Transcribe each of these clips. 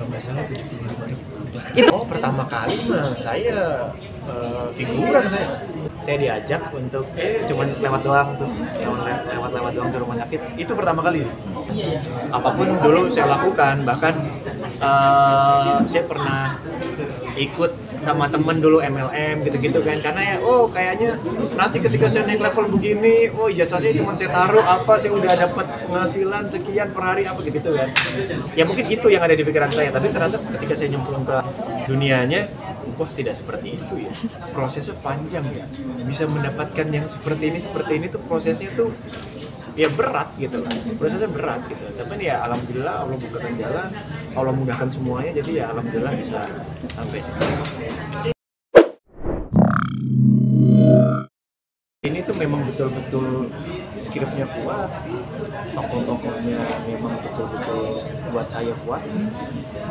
kalau nggak salah 75.000. Itu Pertama kali mah saya figuran saya diajak untuk cuman lewat doang tuh, lewat doang di rumah sakit. Itu pertama kali. Apapun dulu saya lakukan, bahkan saya pernah ikut sama temen dulu MLM gitu-gitu kan, karena ya kayaknya nanti ketika saya naik level begini, ijazah saya cuma saya taruh saya udah dapat penghasilan sekian per hari apa gitu kan. Ya mungkin itu yang ada di pikiran saya, tapi ternyata ketika saya nyemplung ke dunianya, tidak seperti itu ya. Prosesnya panjang ya. Bisa mendapatkan yang seperti ini tuh prosesnya tuh ya berat gitu lah. Prosesnya berat gitu. Tapi ya alhamdulillah Allah bukakan jalan, Allah mudahkan semuanya, jadi ya alhamdulillah bisa sampai sekarang. Ini tuh memang betul-betul skripnya kuat, tokoh-tokohnya memang betul-betul buat saya kuat,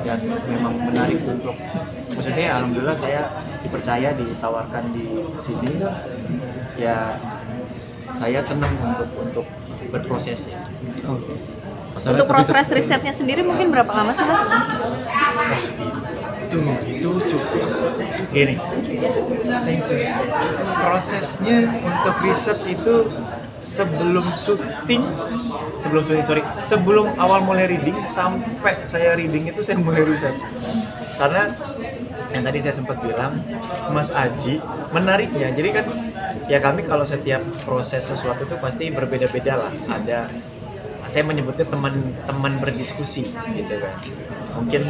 dan memang menarik untuk, maksudnya alhamdulillah saya dipercaya, ditawarkan di sini, ya saya senang untuk berprosesnya. untuk proses risetnya sendiri mungkin berapa lama sih Mas? Itu cukup. Gini, prosesnya untuk riset itu sebelum awal mulai reading sampai saya reading itu saya mulai riset. Karena yang tadi saya sempat bilang, Mas Aji, menariknya, jadi kan ya kami kalau setiap proses sesuatu itu pasti berbeda-beda lah. Saya menyebutnya teman berdiskusi gitu kan. Mungkin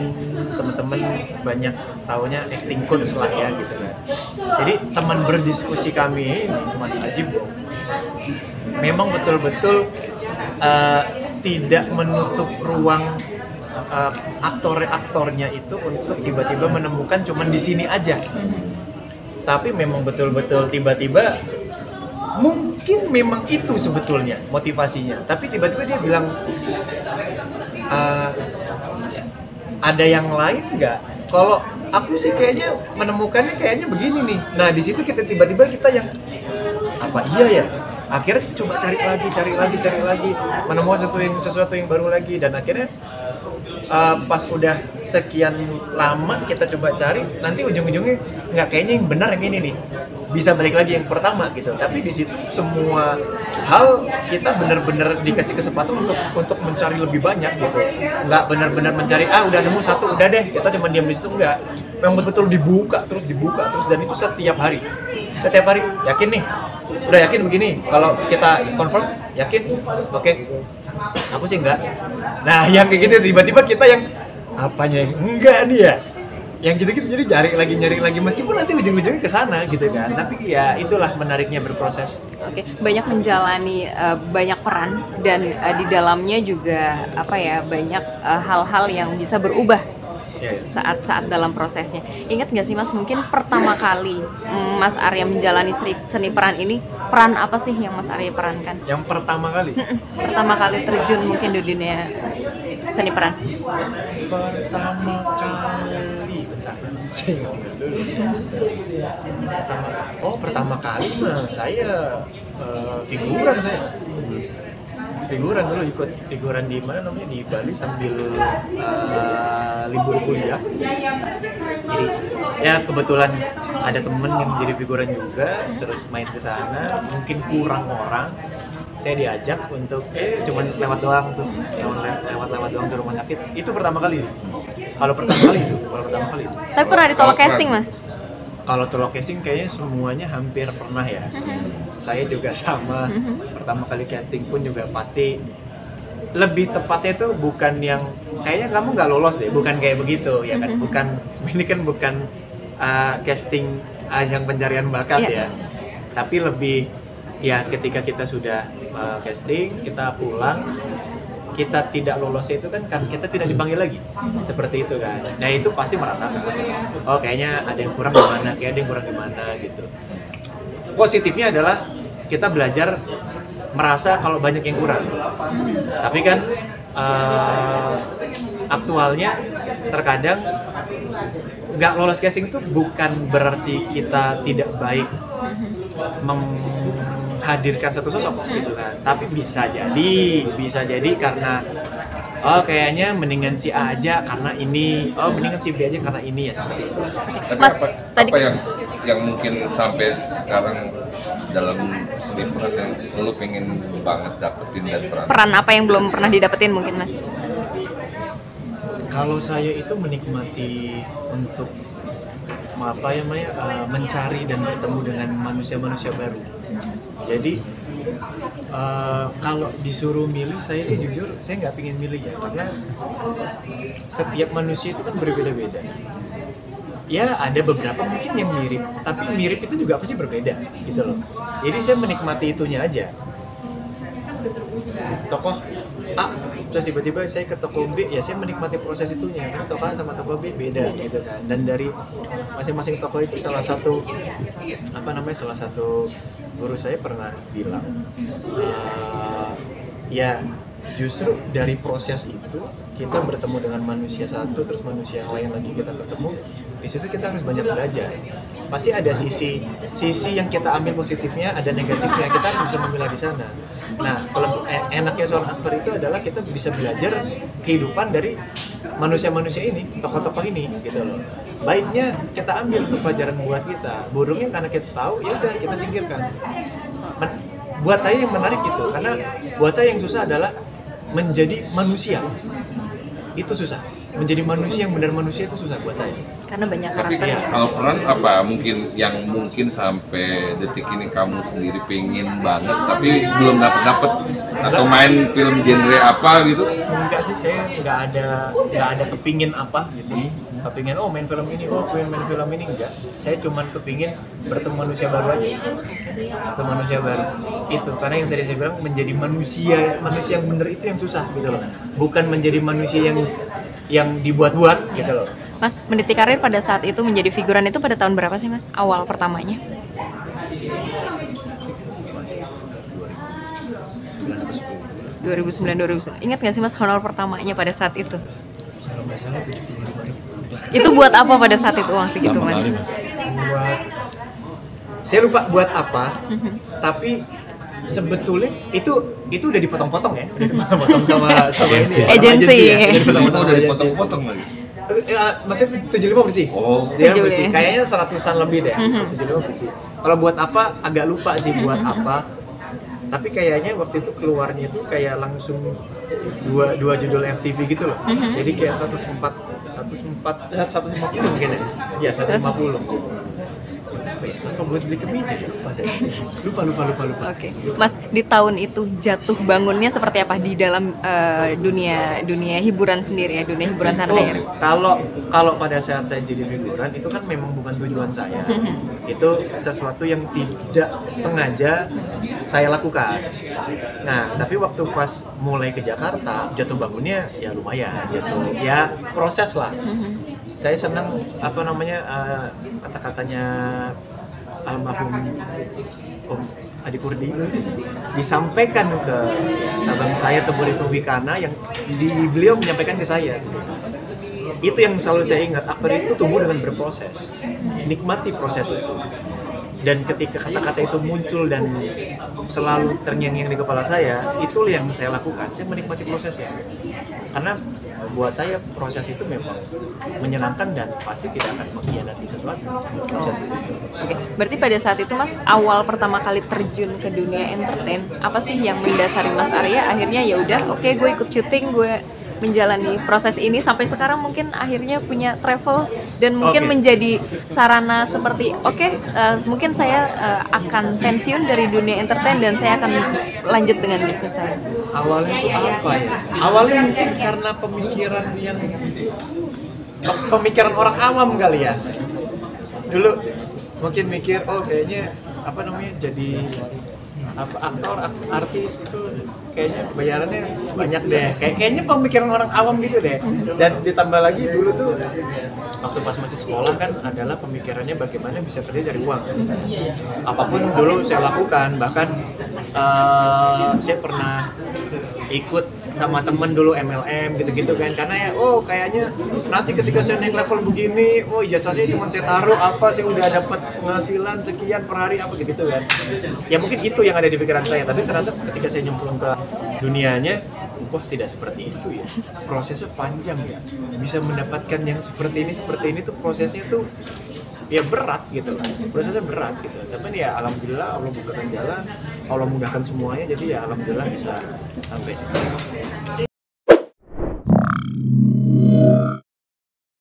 teman-teman banyak taunya acting coach lah ya gitu kan. Jadi teman berdiskusi kami, Mas Aji, memang betul-betul tidak menutup ruang aktornya itu untuk tiba-tiba menemukan cuman di sini aja. Tapi memang betul-betul tiba-tiba mungkin memang itu sebetulnya motivasinya, tapi tiba-tiba dia bilang ada yang lain nggak? Kalau aku sih kayaknya menemukannya kayaknya begini nih. Nah di situ tiba-tiba kita yang apa iya ya? Akhirnya kita coba cari lagi, menemukan sesuatu yang baru lagi, dan akhirnya pas udah sekian lama kita coba cari, nanti ujung-ujungnya nggak, kayaknya yang benar yang ini nih, bisa balik lagi yang pertama gitu. Tapi di situ semua hal kita benar-benar dikasih kesempatan untuk mencari lebih banyak gitu. Nggak benar-benar mencari udah nemu satu udah deh kita cuma diam di situ, enggak. Memang betul-betul dibuka terus, dan itu setiap hari yakin nih, udah yakin begini, kalau kita confirm yakin, oke. Aku sih enggak. Nah yang kayak gitu tiba-tiba kita yang apanya yang enggak nih ya, yang gitu-gitu, jadi nyari lagi meskipun nanti ujung-ujungnya ke sana gitu kan. Tapi ya itulah menariknya berproses. Oke, banyak menjalani banyak peran, dan di dalamnya juga banyak hal-hal yang bisa berubah saat dalam prosesnya. Ingat nggak sih Mas, mungkin pertama kali Mas Arya menjalani seni peran ini, peran apa sih yang Mas Arya perankan? Yang pertama kali? Pertama kali terjun mungkin di dunia seni peran. Pertama kali, bentar, saya ingat dulu. Pertama kali mah saya figuran dulu, ikut figuran di mana namanya, di Bali sambil libur kuliah. Jadi ya kebetulan ada temen yang jadi figuran juga, terus main ke sana, mungkin kurang orang, saya diajak untuk cuman lewat doang tuh, lewat doang di rumah sakit. Itu pertama kali. Kalau pertama kali itu. Tapi pernah ditolak casting Mas? Kalau tolak casting kayaknya semuanya hampir pernah ya. Saya juga sama. Pertama kali casting pun juga pasti, lebih tepatnya itu bukan yang kayaknya kamu nggak lolos deh, bukan kayak begitu ya kan. Ini kan bukan casting yang pencarian bakat ya. Tapi lebih ya ketika kita sudah casting, kita pulang, kita tidak lolos itu kan kita tidak dipanggil lagi, seperti itu kan. Nah itu pasti merasakan, kayaknya ada yang kurang di mana, gitu. Positifnya adalah kita belajar merasa kalau banyak yang kurang. Tapi kan aktualnya terkadang nggak lolos casting itu bukan berarti kita tidak baik menghadirkan satu sosok gitu kan. Tapi bisa jadi karena kayaknya mendingan si A aja karena ini, mendingan si B aja karena ini, ya seperti itu. Tapi Mas, apa yang mungkin sampai sekarang dalam seni peran yang lu pengen banget dapetin dan peran apa yang belum pernah didapetin mungkin Mas? Kalau saya itu menikmati untuk mencari dan bertemu dengan manusia-manusia baru. Jadi kalau disuruh milih, saya sih jujur saya nggak pingin milih ya, karena setiap manusia itu kan berbeda-beda. Ya ada beberapa mungkin yang mirip, tapi mirip itu juga pasti berbeda gitu loh. Jadi saya menikmati itunya aja. Tokoh A, terus tiba-tiba saya ke tokoh B, ya saya menikmati proses itunya. Karena tokoh A sama tokoh B beda gitu kan. Dan dari masing-masing tokoh itu salah satu guru saya pernah bilang, ya justru dari proses itu kita bertemu dengan manusia satu, terus manusia yang lain lagi kita ketemu, di situ kita harus banyak belajar. Pasti ada sisi yang kita ambil positifnya, ada negatifnya, kita harus bisa memilah di sana. Nah, kalau enaknya seorang aktor itu adalah kita bisa belajar kehidupan dari manusia-manusia ini, tokoh-tokoh ini, gitu loh. Baiknya kita ambil untuk pelajaran buat kita, buruknya karena kita tahu, ya udah kita singkirkan. Buat saya yang menarik itu, karena buat saya yang susah adalah menjadi manusia. Itu susah. Menjadi manusia yang benar manusia itu susah buat saya. Karena banyak Tapi karakternya. kalau peran apa mungkin sampai detik ini kamu sendiri pengen banget tapi belum dapet atau main film genre apa gitu? Enggak sih, saya nggak ada kepingin apa gitu. Kepingin main film ini, pengen main film ini, enggak. Saya cuman kepingin bertemu manusia baru aja. Bertemu manusia baru. Itu karena yang tadi saya bilang, menjadi manusia yang benar itu yang susah gitu loh. Bukan menjadi manusia yang dibuat-buat gitu loh. Mas, meniti karir pada saat itu menjadi figuran itu pada tahun berapa sih Mas? Awal pertamanya? 2009. Ingat nggak sih Mas honor pertamanya pada saat itu? Kalau nggak salah 75.000. Itu buat apa pada saat itu uang segitu Mas? Saya lupa buat apa, tapi sebetulnya itu udah dipotong-potong ya, udah dipotong-potong sama ini ya, Agency. Udah dipotong-potong lagi. Maksudnya 75 bersih. Oh, Dia 75. bersih. Kayaknya 100-an lebih deh. 75 bersih. Kalau buat apa agak lupa sih buat apa. Tapi kayaknya waktu itu keluarnya itu kayak langsung dua judul FTV gitu loh. Jadi kayak 150 mungkin ya. Iya, 150. Apa buat beli kemeja ya? Lupa saya. Lupa. Oke. Mas, di tahun itu jatuh bangunnya seperti apa di dalam dunia hiburan sendiri ya, dunia hiburan tanah air? Kalau pada saat saya jadi figuran itu kan memang bukan tujuan saya. Itu sesuatu yang tidak sengaja saya lakukan. Nah, tapi waktu pas mulai ke Jakarta, jatuh bangunnya ya lumayan gitu. Ya proses lah. Saya senang kata-katanya almarhum Om Adi Kurdi disampaikan ke abang saya Teguh Rifki Wikana, yang beliau menyampaikan ke saya. Itu yang selalu saya ingat, aktor itu tumbuh dengan berproses, nikmati proses itu. Dan ketika kata-kata itu muncul dan selalu terngiang-ngiang di kepala saya, itu yang saya lakukan, saya menikmati prosesnya. Karena buat saya proses itu memang menyenangkan dan pasti tidak akan mengkhianati sesuatu. Proses itu. Oke, berarti pada saat itu Mas awal pertama kali terjun ke dunia entertain, apa sih yang mendasari Mas Arya akhirnya ya udah oke, gue ikut syuting, gue menjalani proses ini sampai sekarang mungkin akhirnya punya travel dan mungkin menjadi sarana seperti mungkin saya akan pensiun dari dunia entertain dan saya akan lanjut dengan bisnis saya. Awalnya itu apa ya? Awalnya mungkin karena pemikiran orang awam kali ya. Dulu mungkin mikir kayaknya jadi aktor, artis itu kayaknya bayarannya banyak deh. Kayaknya pemikiran orang awam gitu deh. Dan ditambah lagi dulu tuh waktu pas masih sekolah kan adalah pemikirannya bagaimana bisa kerja cari uang. Apapun dulu saya lakukan, bahkan saya pernah ikut sama temen dulu MLM gitu-gitu kan, karena ya kayaknya nanti ketika saya naik level begini, ijazah saya cuma saya taruh apa, saya udah dapat penghasilan sekian per hari apa gitu kan. Ya mungkin itu yang ada di pikiran saya, tapi ternyata ketika saya nyemplung ke dunianya, tidak seperti itu ya. Prosesnya panjang ya. Bisa mendapatkan yang seperti ini tuh prosesnya tuh ya berat gitu kan. Prosesnya berat gitu. Tapi ya alhamdulillah Allah bukakan jalan, Allah mudahkan semuanya, jadi ya alhamdulillah bisa sampai sini.